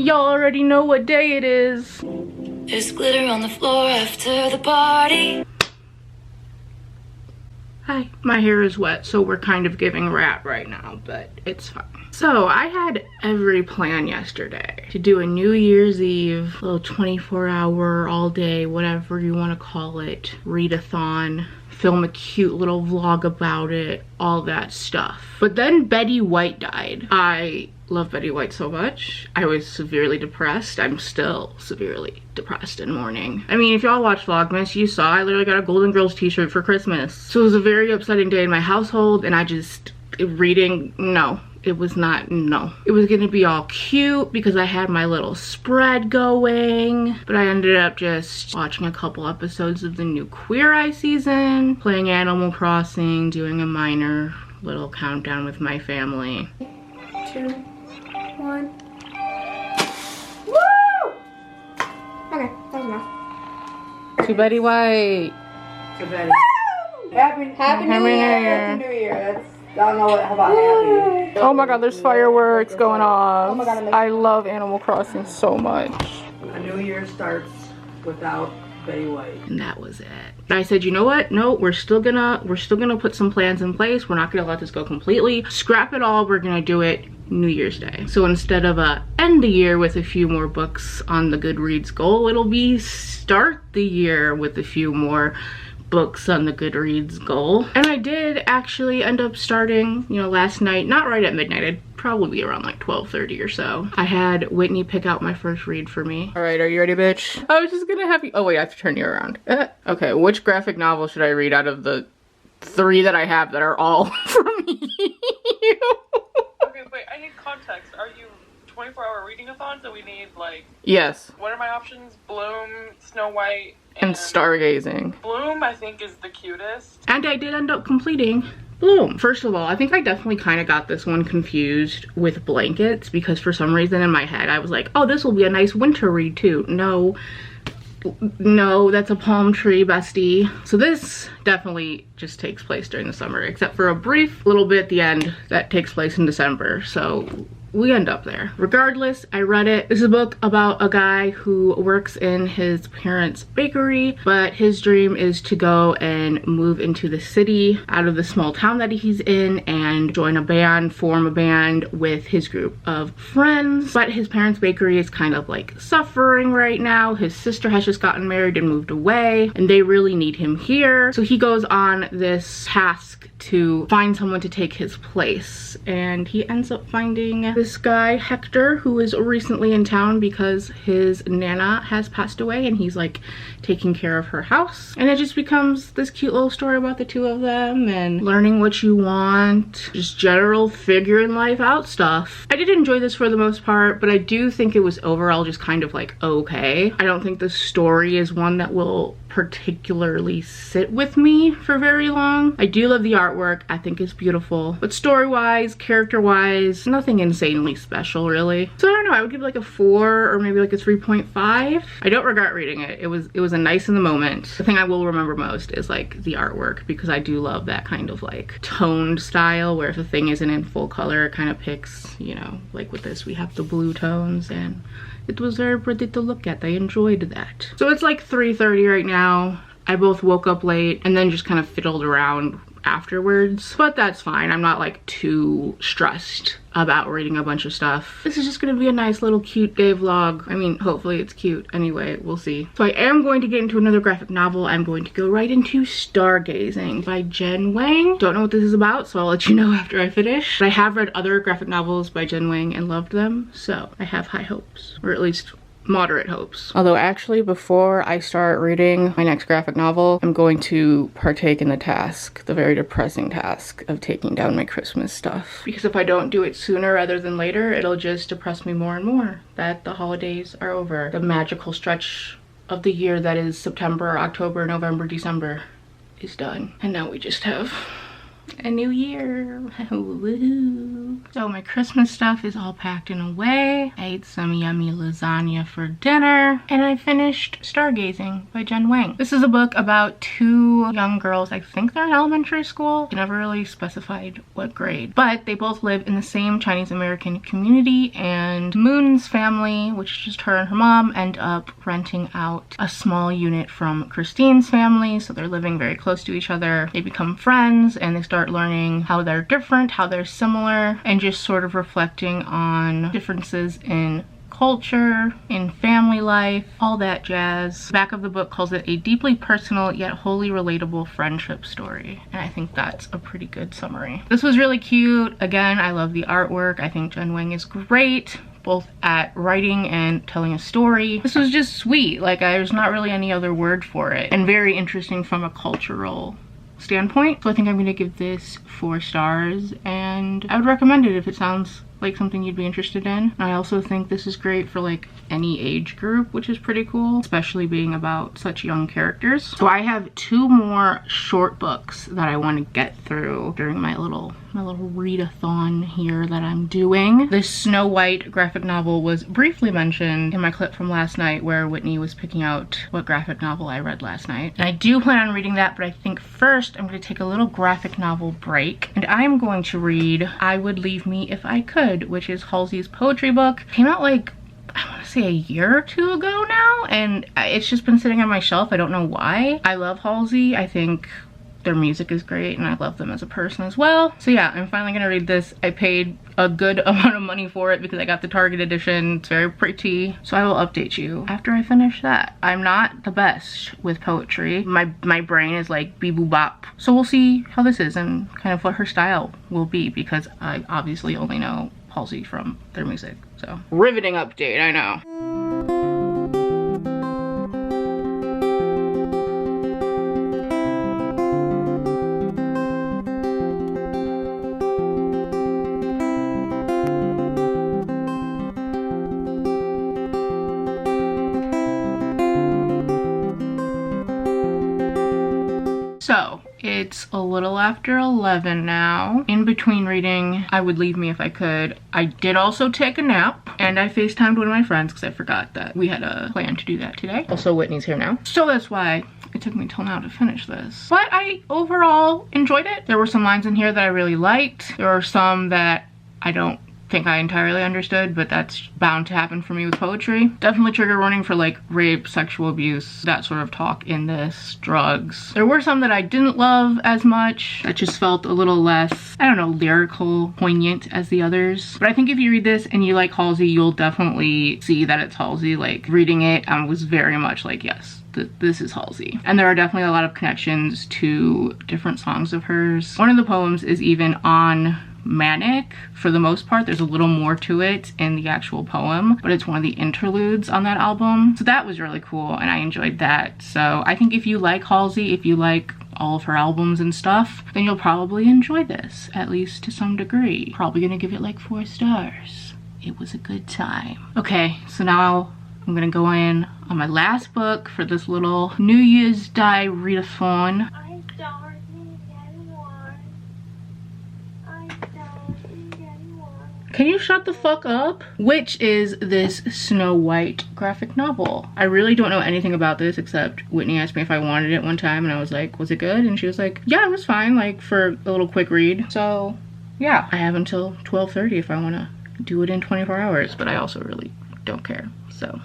Y'all already know what day it is. There's glitter on the floor after the party. Hi. My hair is wet, so we're kind of giving rat right now, but it's fine. So I had every plan yesterday to do a New Year's Eve, little 24-hour, all day, whatever you want to call it, readathon, film a cute little vlog about it, all that stuff. But then Betty White died. I love Betty White so much. I was severely depressed. I'm still severely depressed and mourning. I mean, if y'all watch Vlogmas, you saw I literally got a Golden Girls t-shirt for Christmas. So it was a very upsetting day in my household, and I just, reading, no. It was not, no. It was gonna be all cute because I had my little spread going, but I ended up just watching a couple episodes of the new Queer Eye season, playing Animal Crossing, doing a minor little countdown with my family. 2, 1. Woo! Okay, that was enough. To Betty White. To Betty. Happy New Year. Happy New Year. I don't know what about happy. Oh my god, there's fireworks going on. Oh my god, I love Animal Crossing so much. A new year starts without Betty White. And that was it. And I said, you know what? No, we're still gonna put some plans in place. We're not gonna let this go completely. Scrap it all. We're gonna do it New Year's Day. So instead of end the year with a few more books on the Goodreads goal, it'll be start the year with a few more books on the Goodreads goal. And I did actually end up starting, you know, last night, not right at midnight, I'd probably be around like 12:30 or so. I had Whitney pick out my first read for me. All right, are you ready, bitch? I was just gonna have you, oh wait, I have to turn you around. Okay, which graphic novel should I read out of the 3 that I have that are all from you? Okay, wait, I need context. Are you 24-hour reading-a-thon, so we need like... Yes. What are my options? Bloom, Snow White, and Stargazing. Bloom, I think, is the cutest. And I did end up completing Bloom. First of all, I think I definitely kind of got this one confused with blankets because for some reason in my head I was like, oh, this will be a nice winter read too. No, that's a palm tree, bestie. So this definitely just takes place during the summer, except for a brief little bit at the end that takes place in December. So we end up there. Regardless, I read it. This is a book about a guy who works in his parents' bakery, but his dream is to go and move into the city out of the small town that he's in and join a band, form a band with his group of friends. But his parents' bakery is kind of like suffering right now. His sister has just gotten married and moved away, and they really need him here. So he goes on this task to find someone to take his place, and he ends up finding this guy Hector, who is recently in town because his nana has passed away and he's like taking care of her house. And it just becomes this cute little story about the two of them and learning what you want, just general figuring life out stuff. I did enjoy this for the most part, but I do think it was overall just kind of like okay. I don't think the story is one that will particularly sit with me for very long. I do love the artwork. I think it's beautiful, but story-wise, character-wise, nothing insanely special really. So I don't know, I would give it like a 4 or maybe like a 3.5. I don't regret reading it. It was a nice in the moment. The thing I will remember most is like the artwork, because I do love that kind of like toned style where if a thing isn't in full color, it kind of picks, you know, like with this we have the blue tones, and it was very pretty to look at. I enjoyed that. So it's like 3:30 right now. I both woke up late and then just kind of fiddled around afterwards, but that's fine. I'm not like too stressed about reading a bunch of stuff. This is just gonna be a nice little cute day vlog. I mean, hopefully it's cute. Anyway, we'll see. So I am going to get into another graphic novel. I'm going to go right into Stargazing by Jen Wang. Don't know what this is about, so I'll let you know after I finish. But I have read other graphic novels by Jen Wang and loved them, so I have high hopes, or at least moderate hopes. Although actually before I start reading my next graphic novel, I'm going to partake in the task, the very depressing task of taking down my Christmas stuff. Because if I don't do it sooner rather than later, it'll just depress me more and more that the holidays are over. The magical stretch of the year that is September, October, November, December is done. And now we just have a new year. Woohoo. So my Christmas stuff is all packed and away. I ate some yummy lasagna for dinner, and I finished Stargazing by Jen Wang. This is a book about two young girls. I think they're in elementary school. They never really specified what grade, but they both live in the same Chinese American community, and Moon's family, which is just her and her mom, end up renting out a small unit from Christine's family, so they're living very close to each other. They become friends and they start learning how they're different, how they're similar, and just sort of reflecting on differences in culture, in family life, all that jazz. The back of the book calls it a deeply personal yet wholly relatable friendship story, and I think that's a pretty good summary. This was really cute. Again, I love the artwork. I think Jen Wang is great, both at writing and telling a story. This was just sweet. Like, there's not really any other word for it, and very interesting from a cultural standpoint. So I think I'm gonna give this 4 stars, and I would recommend it if it sounds like something you'd be interested in. I also think this is great for like any age group, which is pretty cool, especially being about such young characters. So I have 2 more short books that I want to get through during my little readathon here that I'm doing. This Snow White graphic novel was briefly mentioned in my clip from last night where Whitney was picking out what graphic novel I read last night. And I do plan on reading that, but I think first I'm going to take a little graphic novel break, and I'm going to read I Would Leave Me If I Could, which is Halsey's poetry book. Came out like, I want to say a year or 2 ago now, and it's just been sitting on my shelf. I don't know why. I love Halsey. I think their music is great, and I love them as a person as well. So yeah, I'm finally gonna read this. I paid a good amount of money for it because I got the Target edition. It's very pretty. So I will update you after I finish that. I'm not the best with poetry. My brain is like beep boop bop. So we'll see how this is and kind of what her style will be, because I obviously only know Halsey from their music. So riveting update, I know. So it's a little after 11 now. In between reading I Would Leave Me If I Could, I did also take a nap, and I FaceTimed one of my friends because I forgot that we had a plan to do that today. Also, Whitney's here now, so that's why it took me till now to finish this. But I overall enjoyed it. There were some lines in here that I really liked. There are some that I don't think I entirely understood, but that's bound to happen for me with poetry. Definitely trigger warning for like rape, sexual abuse, that sort of talk in this, drugs. There were some that I didn't love as much, that just felt a little less, I don't know, lyrical, poignant as the others. But I think if you read this and you like Halsey, you'll definitely see that it's Halsey. Like, reading it, I was very much like, yes, this is Halsey. And there are definitely a lot of connections to different songs of hers. One of the poems is even on manic for the most part. There's a little more to it in the actual poem, but it's one of the interludes on that album. So that was really cool, and I enjoyed that. So I think if you like Halsey, if you like all of her albums and stuff, then you'll probably enjoy this, at least to some degree. Probably gonna give it like 4 stars. It was a good time. Okay, so now I'm gonna go in on my last book for this little New Year's Day readathon. Can you shut the fuck up? Which is this Snow White graphic novel. I really don't know anything about this except Whitney asked me if I wanted it one time, and I was like, was it good? And she was like, yeah, it was fine, like for a little quick read. So yeah, I have until 12:30 if I want to do it in 24 hours, but I also really don't care. So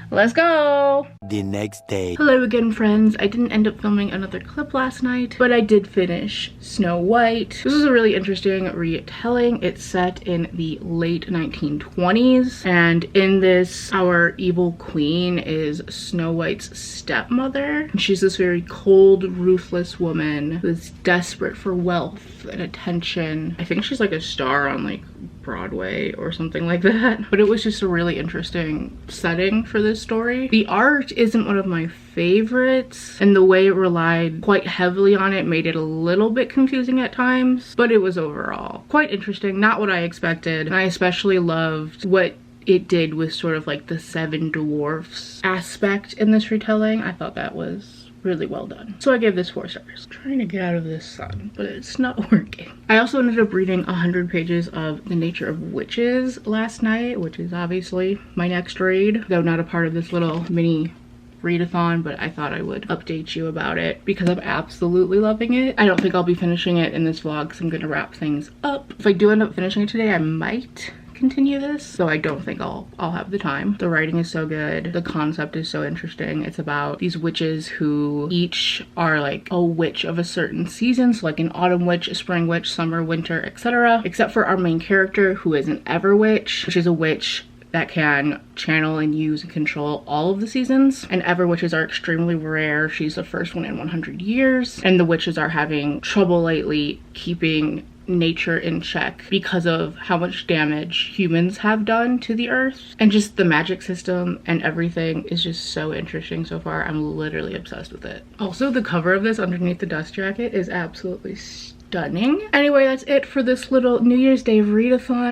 let's go. The next day. Hello again, friends. I didn't end up filming another clip last night, but I did finish Snow White. This is a really interesting retelling. It's set in the late 1920s, and in this, our evil queen is Snow White's stepmother. And she's this very cold, ruthless woman who's desperate for wealth and attention. I think she's like a star on like Broadway or something like that. But it was just a really interesting setting for this story. The art isn't one of my favorites, and the way it relied quite heavily on it made it a little bit confusing at times, but it was overall quite interesting. Not what I expected, and I especially loved what it did with sort of like the 7 dwarfs aspect in this retelling. I thought that was really well done. So I gave this 4 stars. I'm trying to get out of this sun, but it's not working. I also ended up reading 100 pages of The Nature of Witches last night, which is obviously my next read, though not a part of this little mini readathon, but I thought I would update you about it because I'm absolutely loving it. I don't think I'll be finishing it in this vlog because I'm gonna wrap things up. If I do end up finishing it today, I might continue this, though I don't think I'll have the time. The writing is so good. The concept is so interesting. It's about these witches who each are like a witch of a certain season, so like an autumn witch, a spring witch, summer, winter, etc. Except for our main character, who is an ever witch, which is a witch that can channel and use and control all of the seasons. And ever witches are extremely rare. She's the first one in 100 years, and the witches are having trouble lately keeping nature in check because of how much damage humans have done to the earth. And just the magic system and everything is just so interesting so far. I'm literally obsessed with it. Also, the cover of this underneath the dust jacket is absolutely stunning. Anyway, that's it for this little New Year's Day readathon.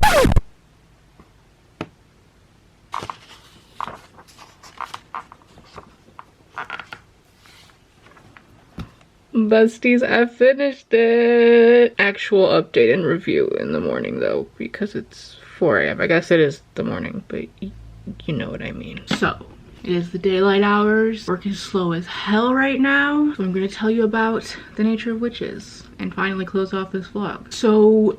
Besties, I finished it. Actual update and review in the morning though, because it's 4 a.m. I guess it is the morning, but you know what I mean. So, it is the daylight hours. Work is slow as hell right now. So I'm gonna tell you about The Nature of Witches and finally close off this vlog. So,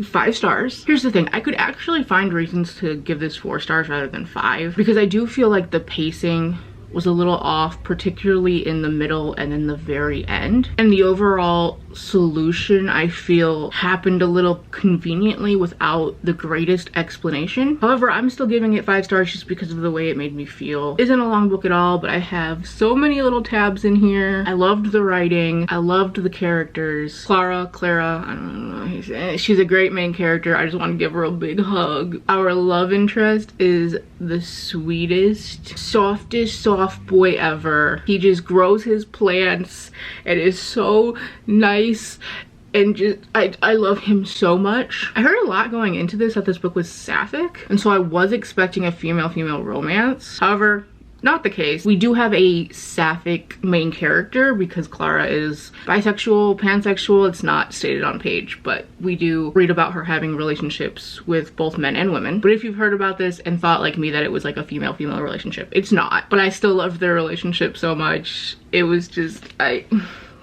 5 stars. Here's the thing, I could actually find reasons to give this 4 stars rather than 5 because I do feel like the pacing was a little off, particularly in the middle and in the very end. And the overall solution, I feel, happened a little conveniently without the greatest explanation. However, I'm still giving it 5 stars just because of the way it made me feel. It isn't a long book at all, but I have so many little tabs in here. I loved the writing. I loved the characters. Clara, I don't know. She's a great main character. I just want to give her a big hug. Our love interest is the sweetest, softest, soft boy ever. He just grows his plants and is so nice, and just I love him so much. I heard a lot going into this that this book was sapphic, and so I was expecting a female-female romance. However, not the case. We do have a sapphic main character because Clara is bisexual, pansexual. It's not stated on page, but we do read about her having relationships with both men and women. But if you've heard about this and thought like me that it was like a female-female relationship, it's not. But I still loved their relationship so much. It was just,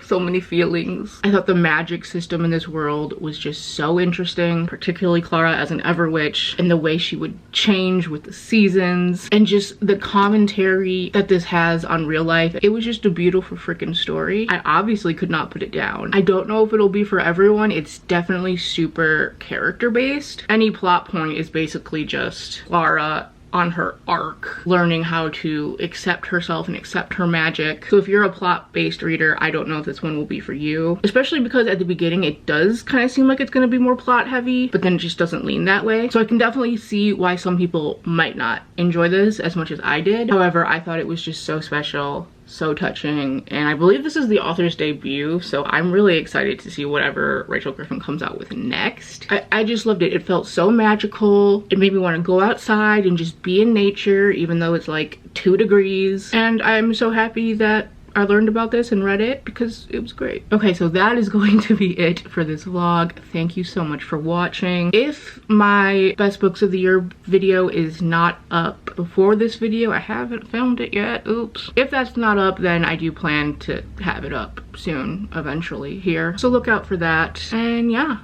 so many feelings. I thought the magic system in this world was just so interesting, particularly Clara as an ever witch and the way she would change with the seasons and just the commentary that this has on real life. It was just a beautiful freaking story. I obviously could not put it down. I don't know if it'll be for everyone. It's definitely super character based. Any plot point is basically just Clara on her arc, learning how to accept herself and accept her magic. So if you're a plot-based reader, I don't know if this one will be for you, especially because at the beginning it does kind of seem like it's going to be more plot heavy, but then it just doesn't lean that way. So I can definitely see why some people might not enjoy this as much as I did. However, I thought it was just so special, so touching, and I believe this is the author's debut, so I'm really excited to see whatever Rachel Griffin comes out with next. I just loved it. It felt so magical. It made me want to go outside and just be in nature, even though it's like 2 degrees, and I'm so happy that I learned about this and read it because it was great. Okay, so that is going to be it for this vlog. Thank you so much for watching. If my best books of the year video is not up before this video, I haven't filmed it yet, oops. If that's not up, then I do plan to have it up soon, eventually here. So look out for that. And yeah,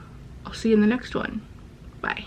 I'll see you in the next one. Bye.